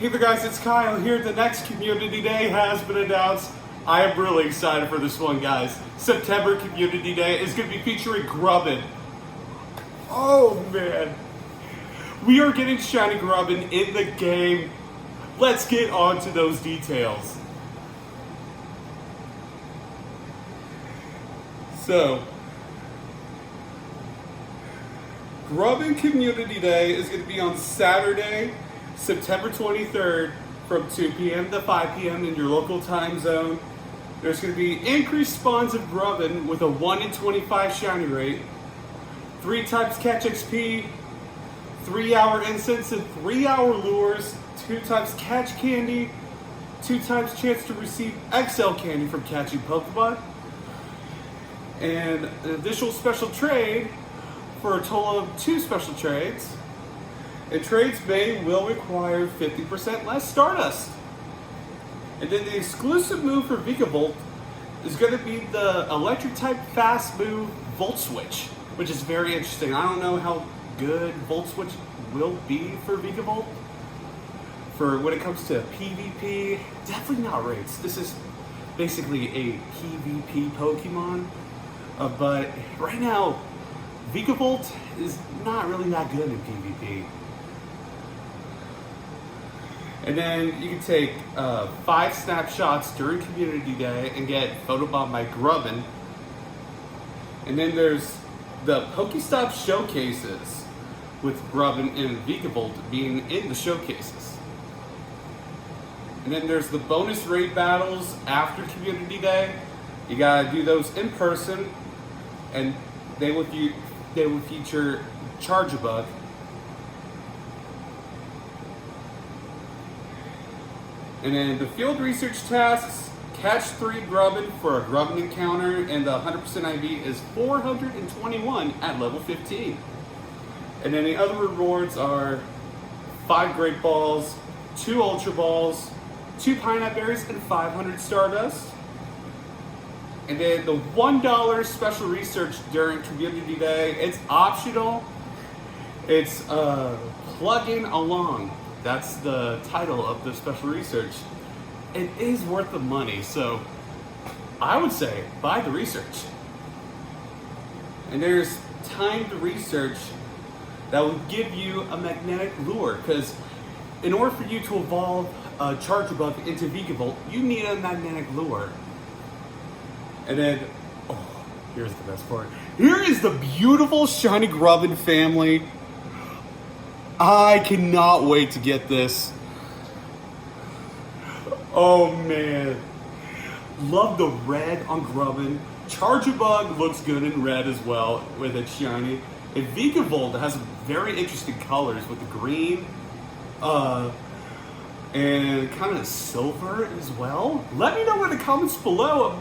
Hey there guys, it's Kyle here. The next Community Day has been announced. I am really excited for this one, guys. September Community Day is going to be featuring Grubbin. Oh man. We are getting Shiny Grubbin in the game. Let's get on to those details. So, Grubbin Community Day is going to be on Saturday, September 23rd from 2 p.m. to 5 p.m. in your local time zone. There's going to be increased spawns of Grubbin with a 1 in 25 shiny rate, 3 times catch XP, 3-hour incense and 3-hour lures, 2 times catch candy, 2 times chance to receive XL candy from catching Pokemon, and an additional special trade for a total of 2 special trades. And trades made will require 50% less Stardust. And then the exclusive move for Vikavolt is going to be the electric type fast move Volt Switch, which is very interesting. I don't know how good Volt Switch will be for Vikavolt. For when it comes to PvP, definitely not raids. This is basically a PvP Pokemon. But right now, Vikavolt is not really that good in PvP. And then you can take 5 snapshots during Community Day and get photobombed by Grubbin. And then there's the Pokestop showcases with Grubbin and Vikavolt being in the showcases. And then there's the bonus raid battles after Community Day. You gotta do those in person, and they will feature Charge-a-Bug. And then the field research tasks, catch 3 Grubbin for a Grubbin encounter, and the 100% IV is 421 at level 15. And then the other rewards are 5 Great Balls, 2 Ultra Balls, 2 Pineapple Berries, and 500 Stardust. And then the $1 special research during Community Day, it's optional. It's plugging along. That's the title of the special research. It is worth the money, so I would say buy the research. And there's timed research that will give you a magnetic lure, because in order for you to evolve a Charge-a-Bug into Vikavolt, you need a magnetic lure. And then, oh, here's the best part. Here is the beautiful Shiny Grubbin family. I cannot wait to get this. Oh man. Love the red on Grubbin. Charge-a-Bug looks good in red as well with its shiny. And Vikavolt has very interesting colors with the green and kind of silver as well. Let me know in the comments below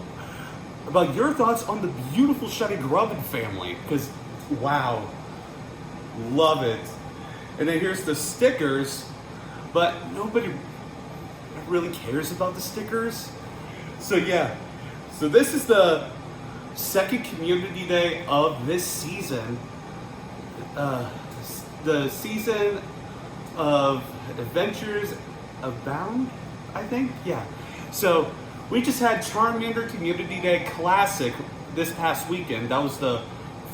about your thoughts on the beautiful Shiny Grubbin family, because wow, love it. And then here's the stickers, but nobody really cares about the stickers. So yeah, so this is the second Community Day of this season. The season of Adventures Abound, I think, yeah. So we just had Charmander Community Day Classic this past weekend. That was the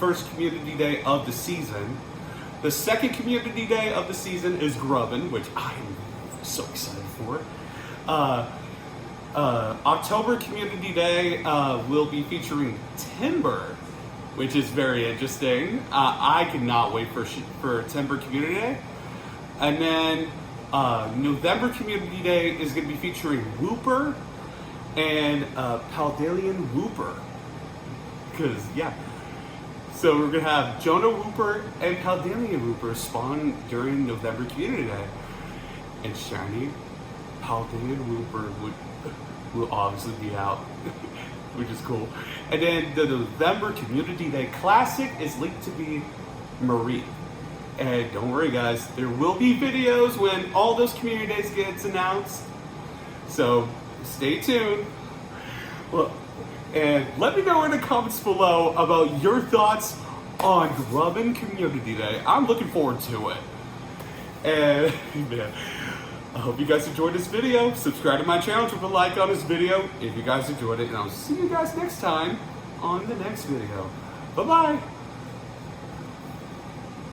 first Community Day of the season. The second Community Day of the season is Grubbin, which I am so excited for. October Community Day will be featuring Timber, which is very interesting. I cannot wait for Timber Community Day. And then November Community Day is going to be featuring Wooper and Paldalian Wooper. Because, yeah. So we're going to have Jonah Wooper and Paldalian Wooper spawn during November Community Day. And Shiny Paldalian Wooper will obviously be out, which is cool. And then the November Community Day Classic is linked to be Marie. And don't worry guys, there will be videos when all those Community Days gets announced. So stay tuned. Well, and let me know in the comments below about your thoughts on Grubbin Community Day. I'm looking forward to it. And man, I hope you guys enjoyed this video. Subscribe to my channel, drop a like on this video if you guys enjoyed it, and I'll see you guys next time on the next video. Bye-bye.